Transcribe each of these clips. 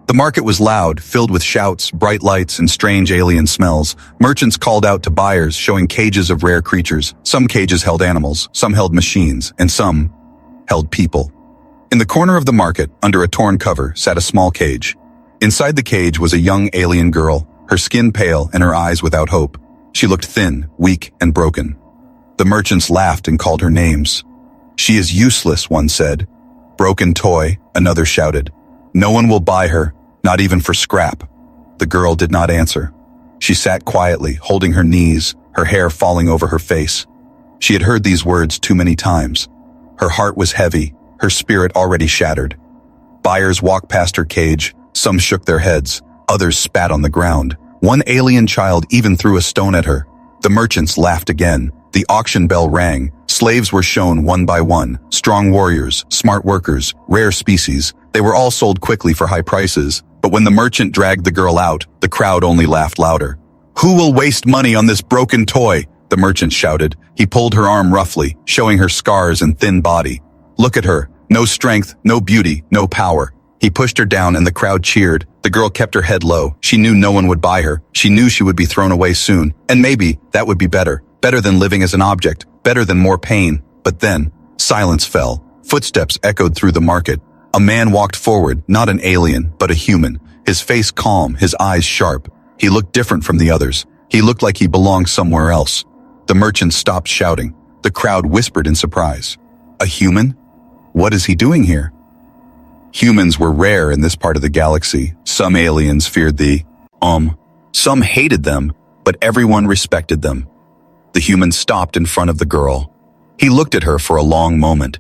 The market was loud, filled with shouts, bright lights, and strange alien smells. Merchants called out to buyers, showing cages of rare creatures. Some cages held animals, some held machines, and some held people. In the corner of the market, under a torn cover, sat a small cage. Inside the cage was a young alien girl, her skin pale and her eyes without hope. She looked thin, weak, and broken. The merchants laughed and called her names. "She is useless," one said. "Broken toy," another shouted. "No one will buy her, not even for scrap." The girl did not answer. She sat quietly, holding her knees, her hair falling over her face. She had heard these words too many times. Her heart was heavy, her spirit already shattered. Buyers walked past her cage. Some shook their heads, others spat on the ground. One alien child even threw a stone at her. The merchants laughed again. The auction bell rang. Slaves were shown one by one. Strong warriors, smart workers, rare species. They were all sold quickly for high prices. But when the merchant dragged the girl out, the crowd only laughed louder. "Who will waste money on this broken toy?" the merchant shouted. He pulled her arm roughly, showing her scars and thin body. "Look at her. No strength, no beauty, no power." He pushed her down and the crowd cheered. The girl kept her head low. She knew no one would buy her. She knew she would be thrown away soon. And maybe that would be better. Better than living as an object. Better than more pain. But then, silence fell. Footsteps echoed through the market. A man walked forward, not an alien, but a human. His face calm, his eyes sharp. He looked different from the others. He looked like he belonged somewhere else. The merchant stopped shouting. The crowd whispered in surprise. "A human? What is he doing here?" Humans were rare in this part of the galaxy. Some aliens feared some hated them, but everyone respected them. The human stopped in front of the girl. He looked at her for a long moment.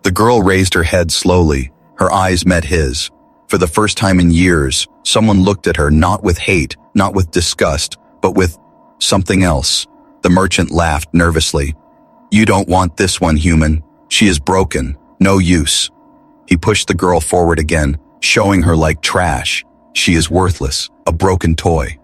The girl raised her head slowly. Her eyes met his. For the first time in years, someone looked at her not with hate, not with disgust, but with something else. The merchant laughed nervously. "You don't want this one, human. She is broken. No use." He pushed the girl forward again, showing her like trash. She is worthless, a broken toy.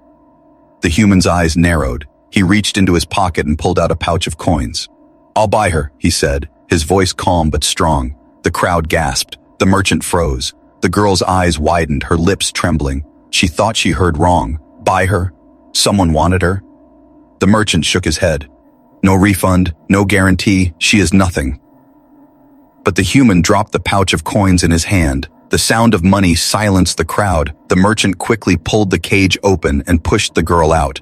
The human's eyes narrowed. He reached into his pocket and pulled out a pouch of coins. "I'll buy her," he said, his voice calm but strong. The crowd gasped. The merchant froze. The girl's eyes widened, her lips trembling. She thought she heard wrong. Buy her? Someone wanted her? The merchant shook his head. "No refund, no guarantee, she is nothing." But the human dropped the pouch of coins in his hand. The sound of money silenced the crowd. The merchant quickly pulled the cage open and pushed the girl out.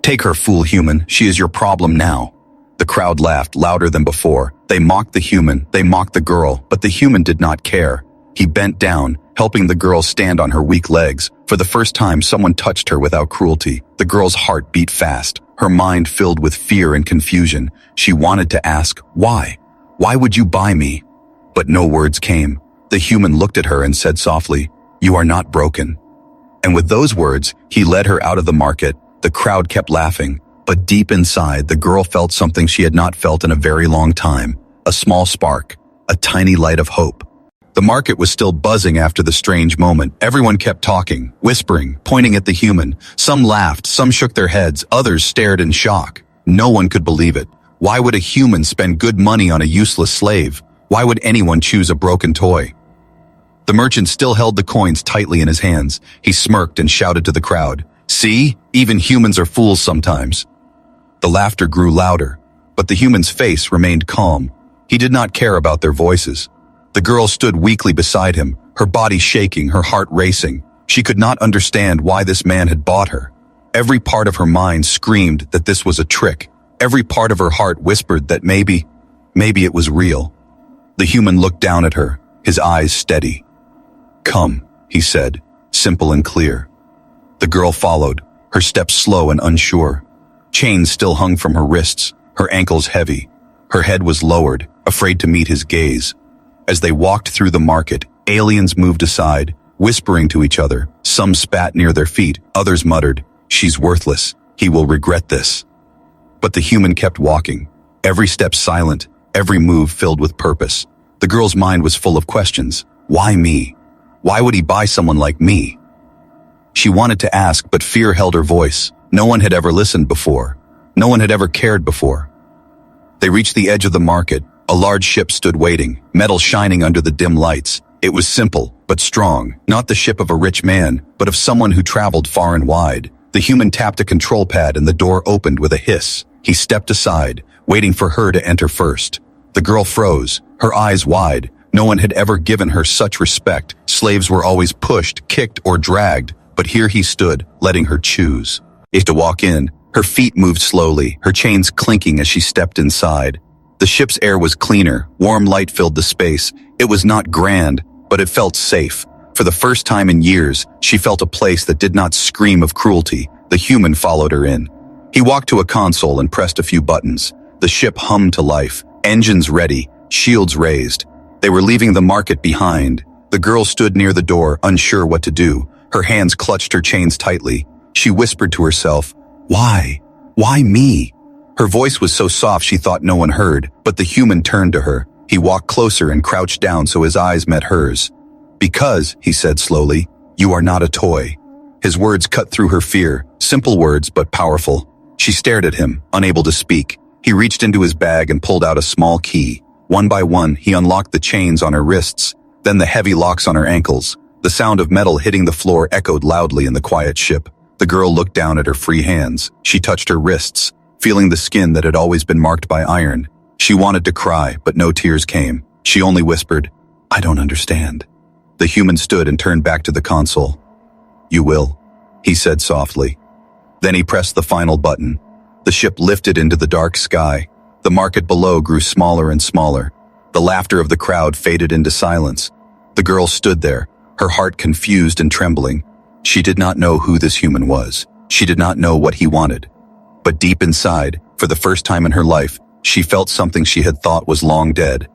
"Take her, fool human. She is your problem now." The crowd laughed louder than before. They mocked the human, they mocked the girl, but the human did not care. He bent down, helping the girl stand on her weak legs. For the first time, someone touched her without cruelty. The girl's heart beat fast, her mind filled with fear and confusion. She wanted to ask, "Why? Why would you buy me?" But no words came. The human looked at her and said softly, "You are not broken." And with those words, he led her out of the market. The crowd kept laughing, but deep inside, the girl felt something she had not felt in a very long time. A small spark, a tiny light of hope. The market was still buzzing after the strange moment. Everyone kept talking, whispering, pointing at the human. Some laughed, some shook their heads, others stared in shock. No one could believe it. Why would a human spend good money on a useless slave? Why would anyone choose a broken toy? The merchant still held the coins tightly in his hands. He smirked and shouted to the crowd, "See, even humans are fools sometimes." The laughter grew louder, but the human's face remained calm. He did not care about their voices. The girl stood weakly beside him, her body shaking, her heart racing. She could not understand why this man had bought her. Every part of her mind screamed that this was a trick. Every part of her heart whispered that maybe it was real. The human looked down at her, his eyes steady. "Come," he said, simple and clear. The girl followed, her steps slow and unsure. Chains still hung from her wrists, her ankles heavy. Her head was lowered, afraid to meet his gaze. As they walked through the market, aliens moved aside, whispering to each other. Some spat near their feet, others muttered, "She's worthless. He will regret this." But the human kept walking, every step silent, every move filled with purpose. The girl's mind was full of questions. Why me? Why would he buy someone like me? She wanted to ask, but fear held her voice. No one had ever listened before. No one had ever cared before. They reached the edge of the market. A large ship stood waiting, metal shining under the dim lights. It was simple, but strong, not the ship of a rich man, but of someone who traveled far and wide. The human tapped a control pad and the door opened with a hiss. He stepped aside, waiting for her to enter first. The girl froze, her eyes wide. No one had ever given her such respect. Slaves were always pushed, kicked, or dragged, but here he stood, letting her choose. To walk in, her feet moved slowly, her chains clinking as she stepped inside. The ship's air was cleaner, warm light filled the space. It was not grand, but it felt safe. For the first time in years, she felt a place that did not scream of cruelty. The human followed her in. He walked to a console and pressed a few buttons. The ship hummed to life, engines ready, shields raised. They were leaving the market behind. The girl stood near the door, unsure what to do. Her hands clutched her chains tightly. She whispered to herself, "Why? Why me?" Her voice was so soft she thought no one heard, but the human turned to her. He walked closer and crouched down so his eyes met hers. "Because," he said slowly, "you are not a toy." His words cut through her fear, simple words but powerful. She stared at him, unable to speak. He reached into his bag and pulled out a small key. One by one, he unlocked the chains on her wrists, then the heavy locks on her ankles. The sound of metal hitting the floor echoed loudly in the quiet ship. The girl looked down at her free hands. She touched her wrists, feeling the skin that had always been marked by iron. She wanted to cry, but no tears came. She only whispered, "I don't understand." The human stood and turned back to the console. "You will," he said softly. Then he pressed the final button. The ship lifted into the dark sky. The market below grew smaller and smaller. The laughter of the crowd faded into silence. The girl stood there, her heart confused and trembling. She did not know who this human was. She did not know what he wanted. But deep inside, for the first time in her life, she felt something she had thought was long dead.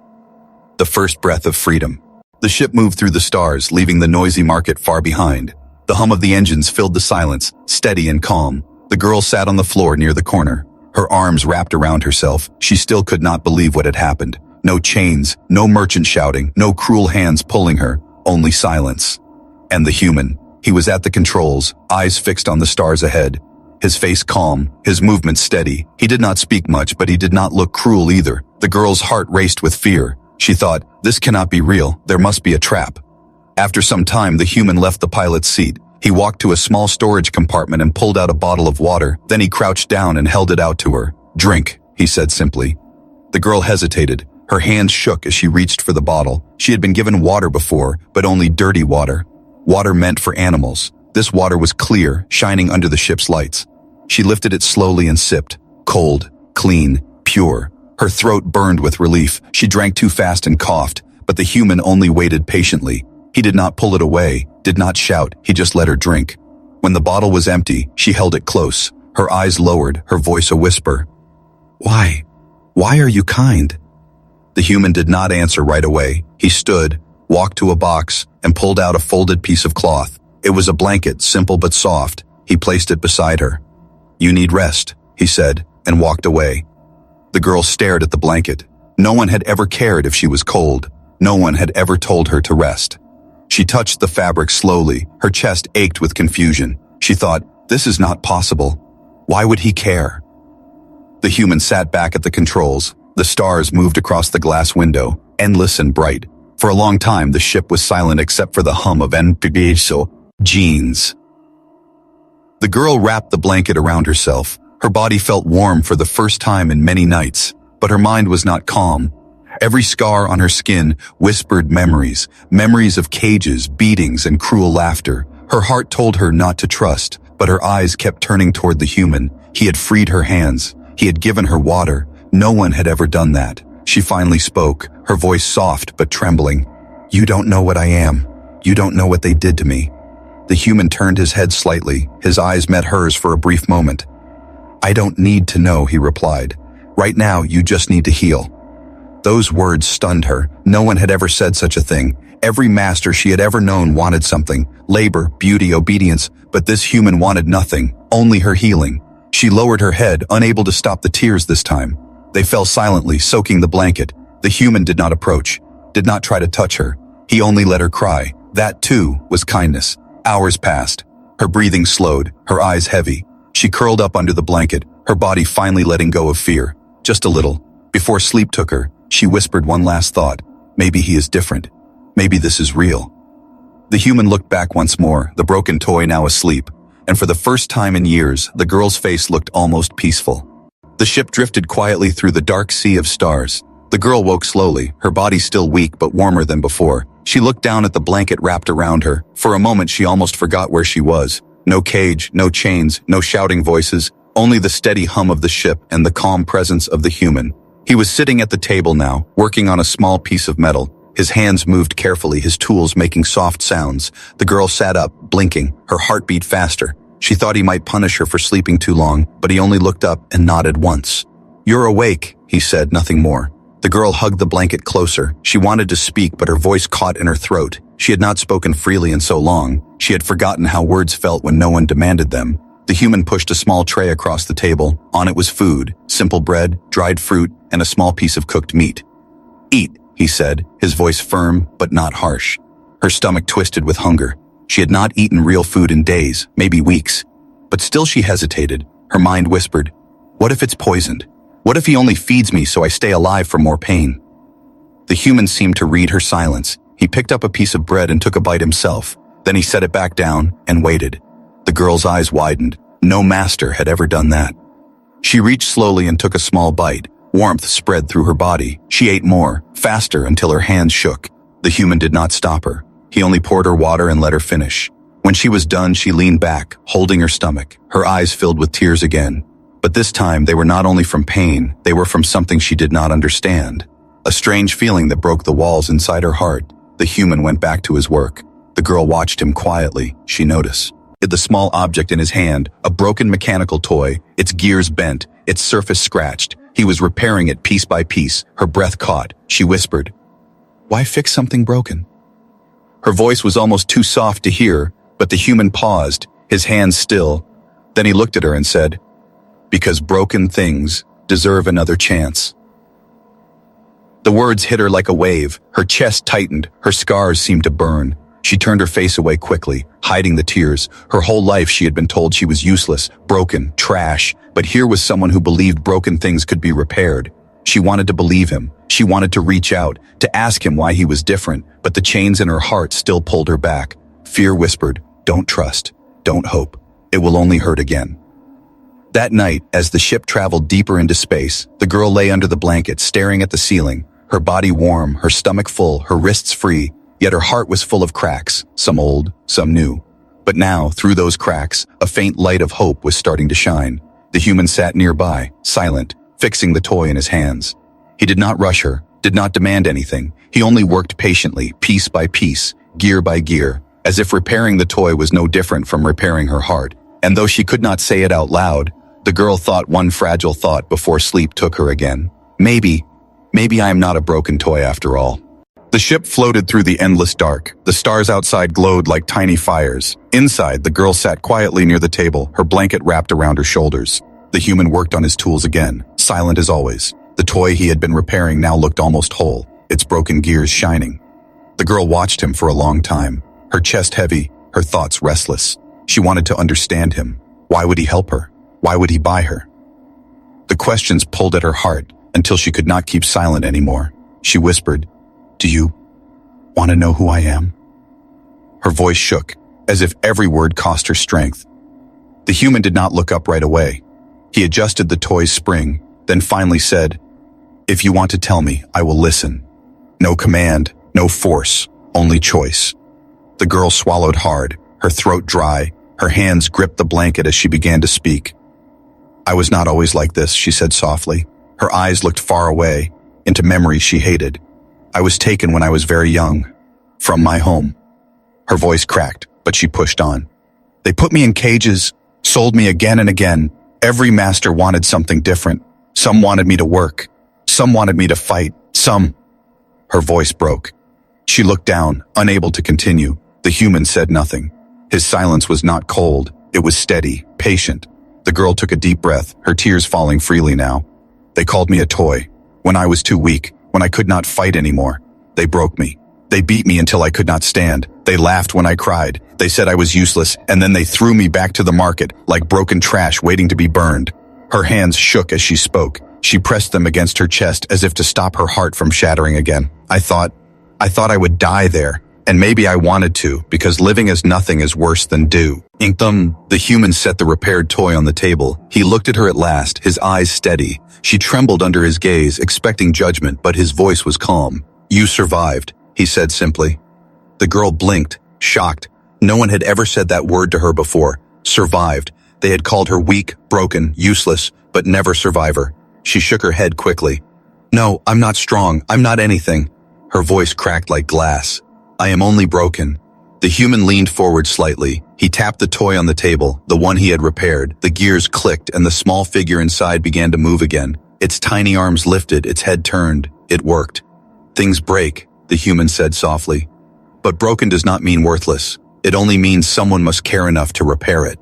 The first breath of freedom. The ship moved through the stars, leaving the noisy market far behind. The hum of the engines filled the silence, steady and calm. The girl sat on the floor near the corner, her arms wrapped around herself. She still could not believe what had happened. No chains, no merchant shouting, no cruel hands pulling her, only silence. And the human. He was at the controls, eyes fixed on the stars ahead. His face calm, his movements steady. He did not speak much, but he did not look cruel either. The girl's heart raced with fear. She thought, this cannot be real, there must be a trap. After some time, the human left the pilot's seat. He walked to a small storage compartment and pulled out a bottle of water. Then he crouched down and held it out to her. "Drink," he said simply. The girl hesitated. Her hands shook as she reached for the bottle. She had been given water before, but only dirty water. Water meant for animals. This water was clear, shining under the ship's lights. She lifted it slowly and sipped. Cold, clean, pure. Her throat burned with relief. She drank too fast and coughed, but the human only waited patiently. He did not pull it away, did not shout, he just let her drink. When the bottle was empty, she held it close, her eyes lowered, her voice a whisper. "Why? Why are you kind?" The human did not answer right away. He stood, walked to a box, and pulled out a folded piece of cloth. It was a blanket, simple but soft. He placed it beside her. "You need rest," he said, and walked away. The girl stared at the blanket. No one had ever cared if she was cold. No one had ever told her to rest. She touched the fabric slowly. Her chest ached with confusion. She thought, this is not possible. Why would he care? The human sat back at the controls. The stars moved across the glass window, endless and bright. For a long time, the ship was silent except for the hum of jeans. The girl wrapped the blanket around herself. Her body felt warm for the first time in many nights, but her mind was not calm. Every scar on her skin whispered memories, memories of cages, beatings, and cruel laughter. Her heart told her not to trust, but her eyes kept turning toward the human. He had freed her hands. He had given her water. No one had ever done that. She finally spoke, her voice soft but trembling. "You don't know what I am. You don't know what they did to me." The human turned his head slightly. His eyes met hers for a brief moment. "I don't need to know," he replied. "Right now, you just need to heal." Those words stunned her. No one had ever said such a thing. Every master she had ever known wanted something, labor, beauty, obedience, but this human wanted nothing, only her healing. She lowered her head, unable to stop the tears this time. They fell silently, soaking the blanket. The human did not approach, did not try to touch her. He only let her cry. That, too, was kindness. Hours passed. Her breathing slowed, her eyes heavy. She curled up under the blanket, her body finally letting go of fear. Just a little. Before sleep took her, she whispered one last thought. Maybe he is different. Maybe this is real. The human looked back once more, the broken toy now asleep, and for the first time in years, the girl's face looked almost peaceful. The ship drifted quietly through the dark sea of stars. The girl woke slowly, her body still weak but warmer than before. She looked down at the blanket wrapped around her. For a moment she almost forgot where she was. No cage, no chains, no shouting voices, only the steady hum of the ship and the calm presence of the human. He was sitting at the table now, working on a small piece of metal. His hands moved carefully, his tools making soft sounds. The girl sat up, blinking, her heart beat faster. She thought he might punish her for sleeping too long, but he only looked up and nodded once. "You're awake," he said, nothing more. The girl hugged the blanket closer. She wanted to speak, but her voice caught in her throat. She had not spoken freely in so long. She had forgotten how words felt when no one demanded them. The human pushed a small tray across the table. On it was food, simple bread, dried fruit, and a small piece of cooked meat. "Eat," he said, his voice firm but not harsh. Her stomach twisted with hunger. She had not eaten real food in days, maybe weeks. But still she hesitated. Her mind whispered, "What if it's poisoned? What if he only feeds me so I stay alive for more pain?" The human seemed to read her silence. He picked up a piece of bread and took a bite himself. Then he set it back down and waited. The girl's eyes widened. No master had ever done that. She reached slowly and took a small bite. Warmth spread through her body. She ate more, faster, until her hands shook. The human did not stop her. He only poured her water and let her finish. When she was done, she leaned back, holding her stomach. Her eyes filled with tears again. But this time, they were not only from pain, they were from something she did not understand. A strange feeling that broke the walls inside her heart. The human went back to his work. The girl watched him quietly. She noticed the small object in his hand, a broken mechanical toy, its gears bent, its surface scratched. He was repairing it piece by piece. Her breath caught. She whispered, "Why fix something broken?" Her voice was almost too soft to hear, but the human paused, his hands still. Then he looked at her and said, "Because broken things deserve another chance." The words hit her like a wave. Her chest tightened. Her scars seemed to burn. She turned her face away quickly, hiding the tears. Her whole life she had been told she was useless, broken, trash. But here was someone who believed broken things could be repaired. She wanted to believe him. She wanted to reach out, to ask him why he was different. But the chains in her heart still pulled her back. Fear whispered, "Don't trust. Don't hope. It will only hurt again." That night, as the ship traveled deeper into space, the girl lay under the blanket, staring at the ceiling, her body warm, her stomach full, her wrists free, yet her heart was full of cracks, some old, some new. But now, through those cracks, a faint light of hope was starting to shine. The human sat nearby, silent, fixing the toy in his hands. He did not rush her, did not demand anything. He only worked patiently, piece by piece, gear by gear, as if repairing the toy was no different from repairing her heart. And though she could not say it out loud, the girl thought one fragile thought before sleep took her again. Maybe I am not a broken toy after all. The ship floated through the endless dark. The stars outside glowed like tiny fires. Inside, the girl sat quietly near the table, her blanket wrapped around her shoulders. The human worked on his tools again, silent as always. The toy he had been repairing now looked almost whole, its broken gears shining. The girl watched him for a long time, her chest heavy, her thoughts restless. She wanted to understand him. Why would he help her? Why would he buy her? The questions pulled at her heart until she could not keep silent anymore. She whispered, "Do you want to know who I am?" Her voice shook, as if every word cost her strength. The human did not look up right away. He adjusted the toy's spring, then finally said, "If you want to tell me, I will listen. No command, no force, only choice." The girl swallowed hard, her throat dry, her hands gripped the blanket as she began to speak. "I was not always like this," she said softly. Her eyes looked far away, into memories she hated. "I was taken when I was very young, from my home." Her voice cracked, but she pushed on. "They put me in cages, sold me again and again. Every master wanted something different. Some wanted me to work. Some wanted me to fight. Some—" Her voice broke. She looked down, unable to continue. The human said nothing. His silence was not cold. It was steady, patient. The girl took a deep breath, her tears falling freely now. "They called me a toy. When I was too weak, when I could not fight anymore. They broke me. They beat me until I could not stand. They laughed when I cried. They said I was useless, and then they threw me back to the market, like broken trash waiting to be burned." Her hands shook as she spoke. She pressed them against her chest as if to stop her heart from shattering again. I I thought I would die there, and maybe I wanted to, because living as nothing is worse than do. The human set the repaired toy on the table. He looked at her at last, his eyes steady. She trembled under his gaze, expecting judgment, but his voice was calm. You survived, he said simply. The girl blinked, shocked. No one had ever said that word to her before. Survived. They had called her weak, broken, useless, but never survivor. She shook her head quickly. No, I'm not strong. I'm not anything. Her voice cracked like glass. I am only broken. The human leaned forward slightly. He tapped the toy on the table, the one he had repaired. The gears clicked and the small figure inside began to move again. Its tiny arms lifted, its head turned. It worked. Things break, the human said softly. But broken does not mean worthless. It only means someone must care enough to repair it.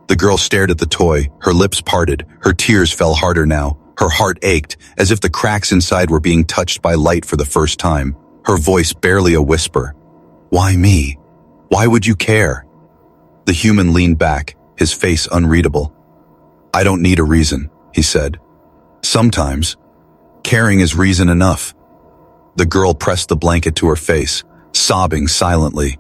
The girl stared at the toy, her lips parted, her tears fell harder now. Her heart ached, as if the cracks inside were being touched by light for the first time. Her voice barely a whisper. Why me? Why would you care? The human leaned back, his face unreadable. I don't need a reason, he said. Sometimes, caring is reason enough. The girl pressed the blanket to her face, sobbing silently.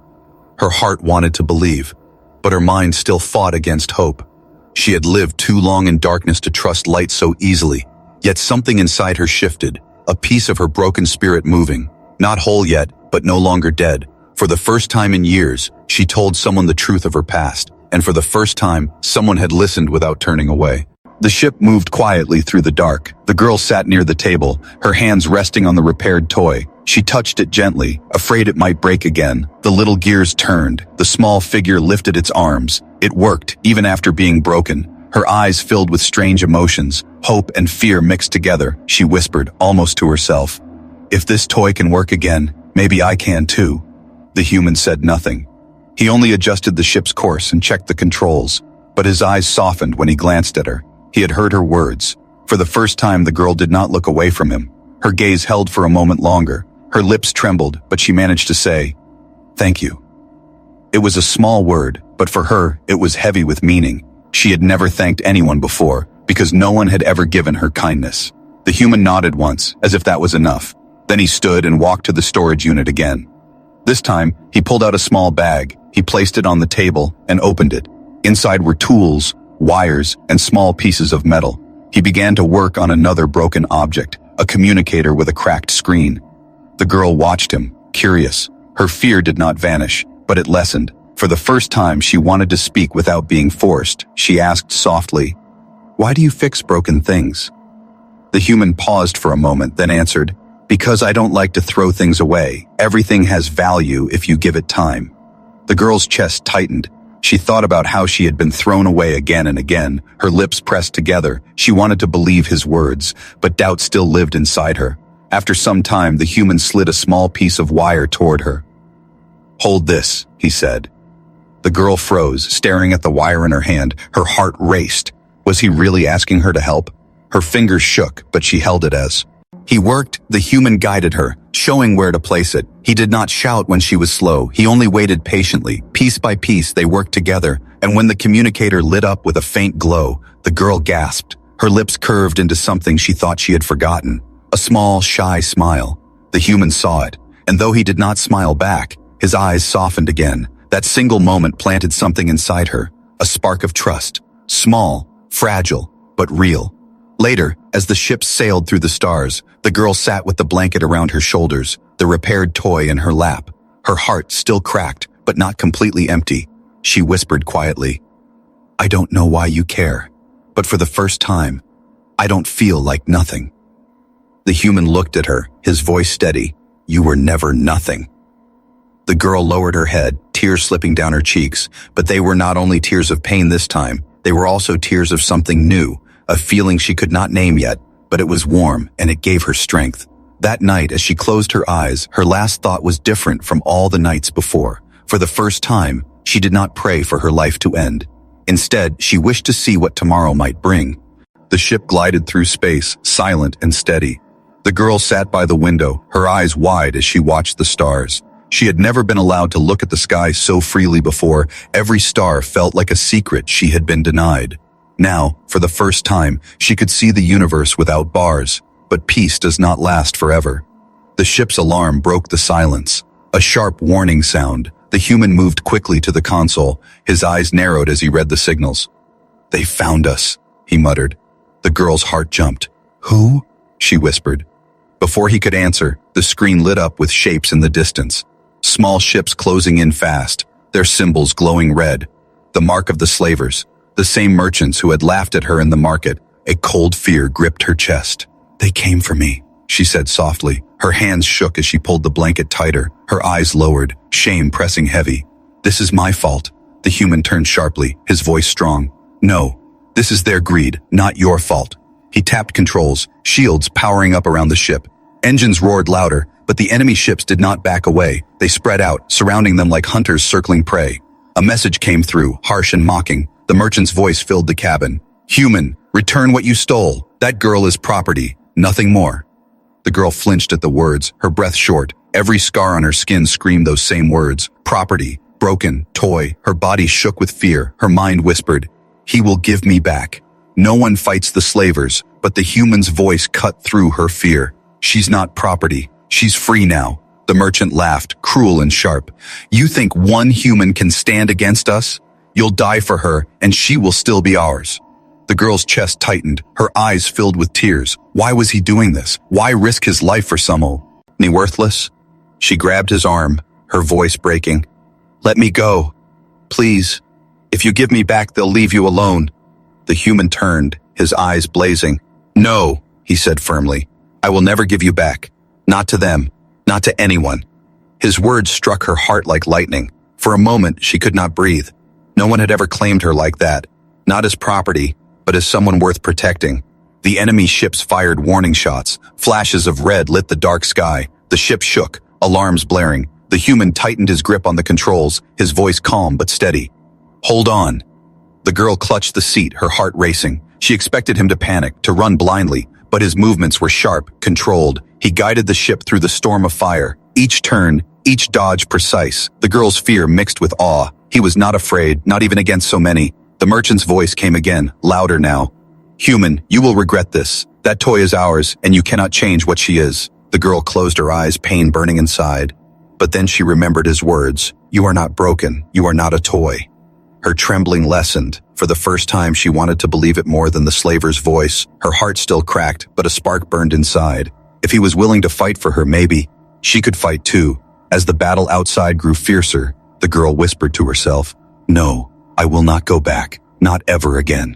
Her heart wanted to believe, but her mind still fought against hope. She had lived too long in darkness to trust light so easily, yet something inside her shifted, a piece of her broken spirit moving. Not whole yet, but no longer dead. For the first time in years, she told someone the truth of her past, and for the first time, someone had listened without turning away. The ship moved quietly through the dark. The girl sat near the table, her hands resting on the repaired toy. She touched it gently, afraid it might break again. The little gears turned. The small figure lifted its arms. It worked, even after being broken. Her eyes filled with strange emotions, hope and fear mixed together. She whispered, almost to herself, if this toy can work again, maybe I can too. The human said nothing. He only adjusted the ship's course and checked the controls, but his eyes softened when he glanced at her. He had heard her words. For the first time, the girl did not look away from him. Her gaze held for a moment longer. Her lips trembled, but she managed to say, thank you. It was a small word, but for her, it was heavy with meaning. She had never thanked anyone before, because no one had ever given her kindness. The human nodded once, as if that was enough. Then he stood and walked to the storage unit again. This time, he pulled out a small bag. He placed it on the table and opened it. Inside were tools, wires, and small pieces of metal. He began to work on another broken object, a communicator with a cracked screen. The girl watched him, curious. Her fear did not vanish, but it lessened. For the first time, she wanted to speak without being forced. She asked softly, why do you fix broken things? The human paused for a moment, then answered, because I don't like to throw things away. Everything has value if you give it time. The girl's chest tightened. She thought about how she had been thrown away again and again, her lips pressed together. She wanted to believe his words, but doubt still lived inside her. After some time, the human slid a small piece of wire toward her. Hold this, he said. The girl froze, staring at the wire in her hand. Her heart raced. Was he really asking her to help? Her fingers shook, but she held it as. He worked, the human guided her, showing where to place it. He did not shout when she was slow. He only waited patiently. Piece by piece, they worked together, and when the communicator lit up with a faint glow, the girl gasped. Her lips curved into something she thought she had forgotten. A small, shy smile. The human saw it, and though he did not smile back, his eyes softened again. That single moment planted something inside her, a spark of trust. Small, fragile, but real. Later, as the ship sailed through the stars, the girl sat with the blanket around her shoulders, the repaired toy in her lap. Her heart still cracked, but not completely empty. She whispered quietly, I don't know why you care, but for the first time, I don't feel like nothing. The human looked at her, his voice steady. You were never nothing. The girl lowered her head, tears slipping down her cheeks, but they were not only tears of pain this time, they were also tears of something new, a feeling she could not name yet, but it was warm and it gave her strength. That night, as she closed her eyes, her last thought was different from all the nights before. For the first time, she did not pray for her life to end. Instead, she wished to see what tomorrow might bring. The ship glided through space, silent and steady. The girl sat by the window, her eyes wide as she watched the stars. She had never been allowed to look at the sky so freely before. Every star felt like a secret she had been denied. Now, for the first time, she could see the universe without bars, but peace does not last forever. The ship's alarm broke the silence. A sharp warning sound. The human moved quickly to the console. His eyes narrowed as he read the signals. "They found us," he muttered. The girl's heart jumped. "Who?" she whispered. Before he could answer, the screen lit up with shapes in the distance. Small ships closing in fast, their symbols glowing red. The mark of the slavers, the same merchants who had laughed at her in the market. A cold fear gripped her chest. "They came for me," she said softly. Her hands shook as she pulled the blanket tighter, her eyes lowered, shame pressing heavy. "This is my fault." The human turned sharply, his voice strong. "No, this is their greed, not your fault." He tapped controls, shields powering up around the ship. Engines roared louder, but the enemy ships did not back away. They spread out, surrounding them like hunters circling prey. A message came through, harsh and mocking. The merchant's voice filled the cabin. "Human, return what you stole. That girl is property, nothing more." The girl flinched at the words, her breath short. Every scar on her skin screamed those same words. Property, broken, toy. Her body shook with fear. Her mind whispered, "He will give me back." No one fights the slavers, but the human's voice cut through her fear. "She's not property. She's free now." The merchant laughed, cruel and sharp. "You think one human can stand against us? You'll die for her, and she will still be ours." The girl's chest tightened, her eyes filled with tears. Why was he doing this? Why risk his life for someone? "Me worthless?" She grabbed his arm, her voice breaking. "Let me go. Please. If you give me back, they'll leave you alone." The human turned, his eyes blazing. "No," he said firmly. "I will never give you back. Not to them. Not to anyone." His words struck her heart like lightning. For a moment, she could not breathe. No one had ever claimed her like that. Not as property, but as someone worth protecting. The enemy ships fired warning shots. Flashes of red lit the dark sky. The ship shook, alarms blaring. The human tightened his grip on the controls, his voice calm but steady. "Hold on." The girl clutched the seat, her heart racing. She expected him to panic, to run blindly, but his movements were sharp, controlled. He guided the ship through the storm of fire. Each turn, each dodge precise. The girl's fear mixed with awe. He was not afraid, not even against so many. The merchant's voice came again, louder now. "Human, you will regret this. That toy is ours, and you cannot change what she is." The girl closed her eyes, pain burning inside. But then she remembered his words. "You are not broken. You are not a toy." Her trembling lessened. For the first time, she wanted to believe it more than the slaver's voice. Her heart still cracked, but a spark burned inside. If he was willing to fight for her, maybe she could fight too. As the battle outside grew fiercer, the girl whispered to herself, "No, I will not go back. Not ever again."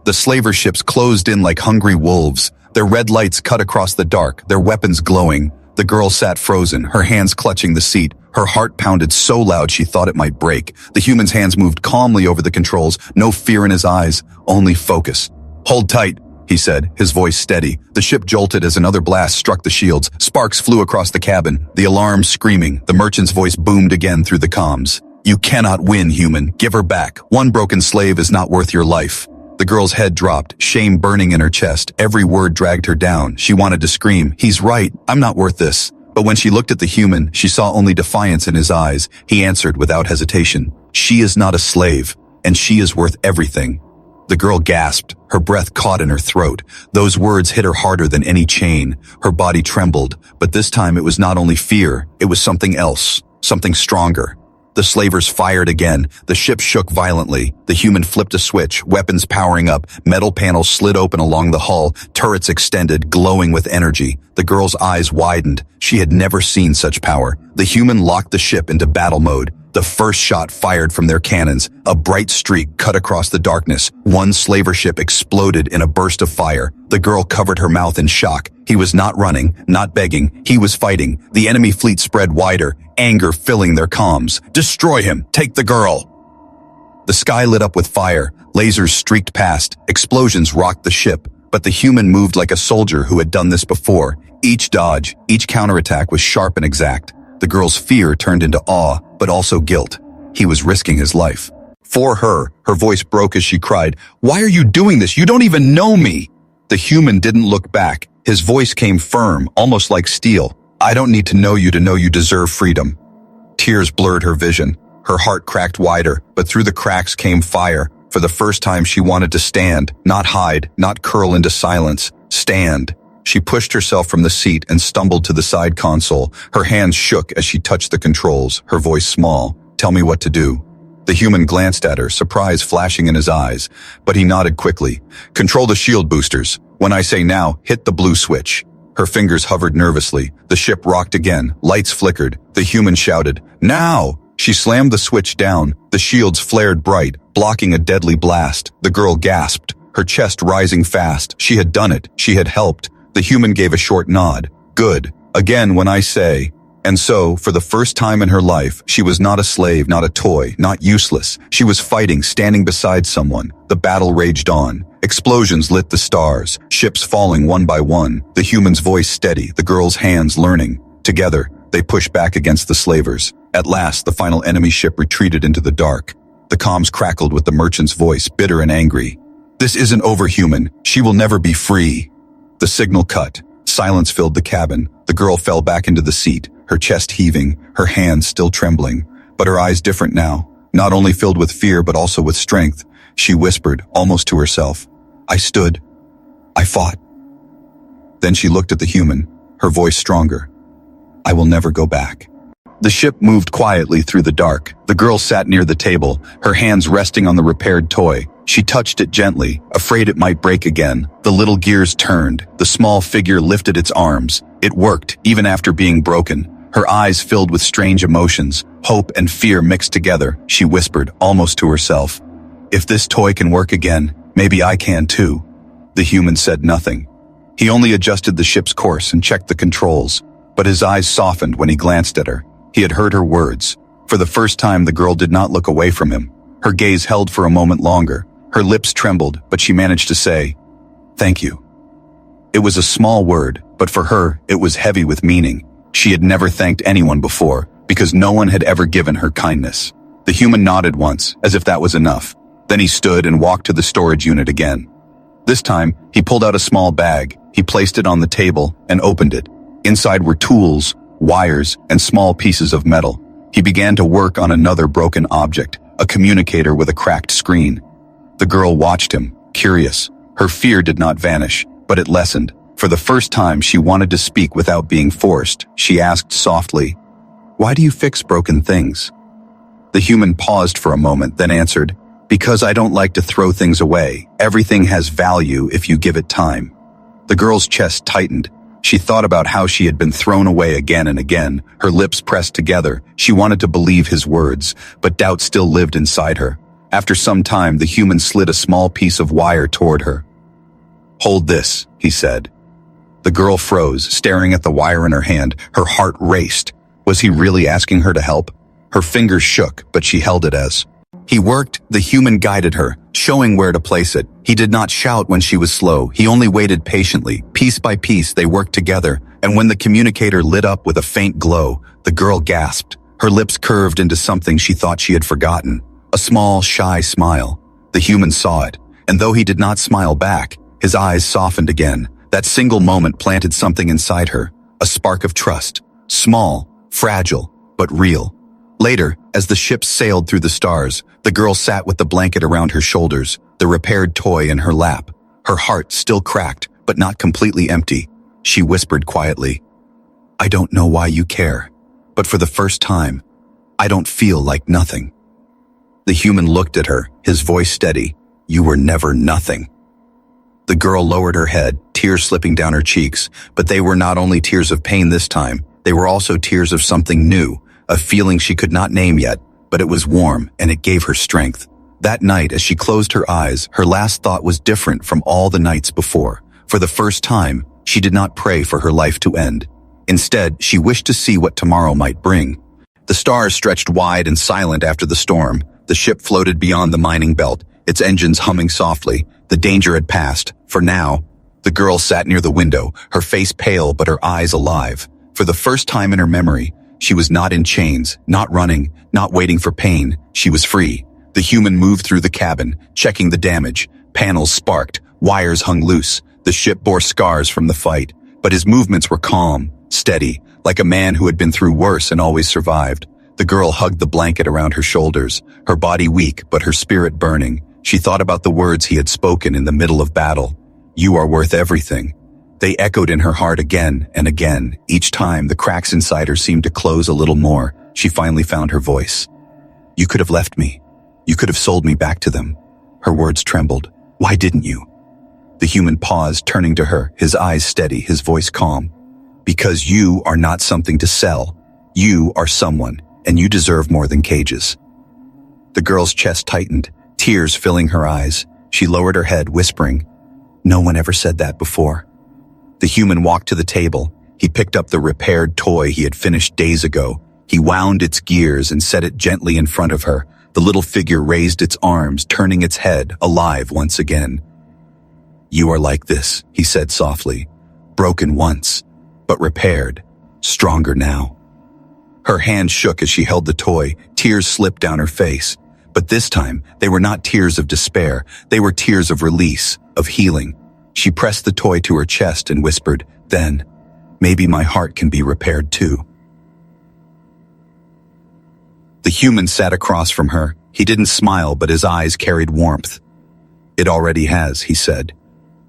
The slaver ships closed in like hungry wolves. Their red lights cut across the dark, their weapons glowing. The girl sat frozen, her hands clutching the seat. Her heart pounded so loud she thought it might break. The human's hands moved calmly over the controls, no fear in his eyes, only focus. "Hold tight," he said, his voice steady. The ship jolted as another blast struck the shields. Sparks flew across the cabin, the alarm screaming. The merchant's voice boomed again through the comms. "You cannot win, human. Give her back. One broken slave is not worth your life." The girl's head dropped, shame burning in her chest. Every word dragged her down. She wanted to scream, "He's right. I'm not worth this." But when she looked at the human, she saw only defiance in his eyes. He answered without hesitation, "She is not a slave, and she is worth everything." The girl gasped, her breath caught in her throat. Those words hit her harder than any chain. Her body trembled, but this time it was not only fear, it was something else, something stronger. The slavers fired again. The ship shook violently. The human flipped a switch, weapons powering up. Metal panels slid open along the hull, turrets extended, glowing with energy. The girl's eyes widened. She had never seen such power. The human locked the ship into battle mode. The first shot fired from their cannons. A bright streak cut across the darkness. One slaver ship exploded in a burst of fire. The girl covered her mouth in shock. He was not running, not begging. He was fighting. The enemy fleet spread wider, anger filling their comms. "Destroy him! Take the girl!" The sky lit up with fire. Lasers streaked past. Explosions rocked the ship. But the human moved like a soldier who had done this before. Each dodge, each counterattack was sharp and exact. The girl's fear turned into awe, but also guilt. He was risking his life. For her voice broke as she cried, "Why are you doing this? You don't even know me!" The human didn't look back. His voice came firm, almost like steel. "I don't need to know you deserve freedom." Tears blurred her vision. Her heart cracked wider, but through the cracks came fire. For the first time she wanted to stand, not hide, not curl into silence. Stand. She pushed herself from the seat and stumbled to the side console. Her hands shook as she touched the controls, her voice small. "Tell me what to do." The human glanced at her, surprise flashing in his eyes, but he nodded quickly. "Control the shield boosters. When I say now, hit the blue switch." Her fingers hovered nervously. The ship rocked again. Lights flickered. The human shouted, "Now!" She slammed the switch down. The shields flared bright, blocking a deadly blast. The girl gasped, her chest rising fast. She had done it. She had helped. The human gave a short nod. "Good. Again when I say..." And so, for the first time in her life, she was not a slave, not a toy, not useless. She was fighting, standing beside someone. The battle raged on. Explosions lit the stars, ships falling one by one, the human's voice steady, the girl's hands learning. Together, they pushed back against the slavers. At last, the final enemy ship retreated into the dark. The comms crackled with the merchant's voice, bitter and angry. "This isn't over, human. She will never be free." The signal cut. Silence filled the cabin. The girl fell back into the seat, her chest heaving, her hands still trembling. But her eyes different now, not only filled with fear but also with strength. She whispered, almost to herself, "I stood. I fought." Then she looked at the human, her voice stronger. "I will never go back." The ship moved quietly through the dark. The girl sat near the table, her hands resting on the repaired toy. She touched it gently, afraid it might break again. The little gears turned. The small figure lifted its arms. It worked, even after being broken. Her eyes filled with strange emotions, hope and fear mixed together. She whispered, almost to herself, "If this toy can work again, maybe I can too." The human said nothing. He only adjusted the ship's course and checked the controls, but his eyes softened when he glanced at her. He had heard her words. For the first time, the girl did not look away from him. Her gaze held for a moment longer. Her lips trembled, but she managed to say, "Thank you." It was a small word, but for her, it was heavy with meaning. She had never thanked anyone before, because no one had ever given her kindness. The human nodded once, as if that was enough. Then he stood and walked to the storage unit again. This time, he pulled out a small bag. He placed it on the table and opened it. Inside were tools, wires, and small pieces of metal. He began to work on another broken object, a communicator with a cracked screen. The girl watched him, curious. Her fear did not vanish, but it lessened. For the first time, she wanted to speak without being forced. She asked softly, "Why do you fix broken things?" The human paused for a moment, then answered, "Because I don't like to throw things away. Everything has value if you give it time." The girl's chest tightened. She thought about how she had been thrown away again and again, her lips pressed together. She wanted to believe his words, but doubt still lived inside her. After some time, the human slid a small piece of wire toward her. "Hold this," he said. The girl froze, staring at the wire in her hand. Her heart raced. Was he really asking her to help? Her fingers shook, but she held it as. He worked, the human guided her, showing where to place it. He did not shout when she was slow. He only waited patiently. Piece by piece, they worked together, and when the communicator lit up with a faint glow, the girl gasped. Her lips curved into something she thought she had forgotten. A small, shy smile. The human saw it, and though he did not smile back, his eyes softened again. That single moment planted something inside her, a spark of trust. Small, fragile, but real. Later, as the ship sailed through the stars, the girl sat with the blanket around her shoulders, the repaired toy in her lap. Her heart still cracked, but not completely empty. She whispered quietly, "I don't know why you care, but for the first time, I don't feel like nothing." The human looked at her, his voice steady. "You were never nothing." The girl lowered her head, tears slipping down her cheeks, but they were not only tears of pain this time, they were also tears of something new, a feeling she could not name yet, but it was warm and it gave her strength. That night, as she closed her eyes, her last thought was different from all the nights before. For the first time, she did not pray for her life to end. Instead, she wished to see what tomorrow might bring. The stars stretched wide and silent after the storm. The ship floated beyond the mining belt, its engines humming softly. The danger had passed, for now. The girl sat near the window, her face pale but her eyes alive. For the first time in her memory, she was not in chains, not running, not waiting for pain. She was free. The human moved through the cabin, checking the damage. Panels sparked, wires hung loose. The ship bore scars from the fight, but his movements were calm, steady, like a man who had been through worse and always survived. The girl hugged the blanket around her shoulders, her body weak but her spirit burning. She thought about the words he had spoken in the middle of battle. "You are worth everything." They echoed in her heart again and again. Each time, the cracks inside her seemed to close a little more. She finally found her voice. "You could have left me. You could have sold me back to them." Her words trembled. "Why didn't you?" The human paused, turning to her, his eyes steady, his voice calm. "Because you are not something to sell. You are someone, and you deserve more than cages." The girl's chest tightened, tears filling her eyes. She lowered her head, whispering, "No one ever said that before." The human walked to the table. He picked up the repaired toy he had finished days ago. He wound its gears and set it gently in front of her. The little figure raised its arms, turning its head, alive once again. "You are like this," he said softly. "Broken once, but repaired. Stronger now." Her hand shook as she held the toy. Tears slipped down her face. But this time, they were not tears of despair. They were tears of release, of healing. She pressed the toy to her chest and whispered, "Then, maybe my heart can be repaired too." The human sat across from her. He didn't smile, but his eyes carried warmth. "It already has," he said.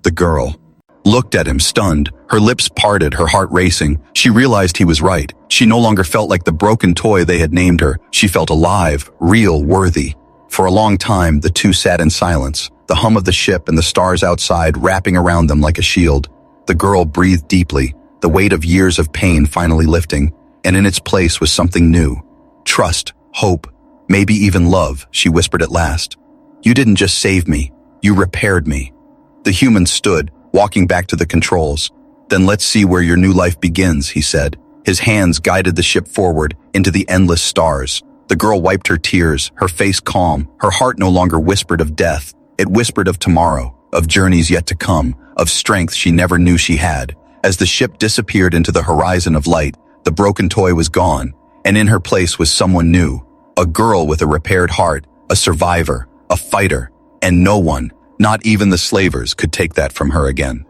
The girl looked at him, stunned. Her lips parted, her heart racing. She realized he was right. She no longer felt like the broken toy they had named her. She felt alive, real, worthy. For a long time, the two sat in silence, the hum of the ship and the stars outside wrapping around them like a shield. The girl breathed deeply, the weight of years of pain finally lifting, and in its place was something new. Trust, hope, maybe even love, she whispered at last. "You didn't just save me, you repaired me." The human stood, walking back to the controls. "Then let's see where your new life begins," he said. His hands guided the ship forward into the endless stars. The girl wiped her tears, her face calm. Her heart no longer whispered of death. It whispered of tomorrow, of journeys yet to come, of strength she never knew she had. As the ship disappeared into the horizon of light, the broken toy was gone, and in her place was someone new. A girl with a repaired heart, a survivor, a fighter, and no one, not even the slavers, could take that from her again.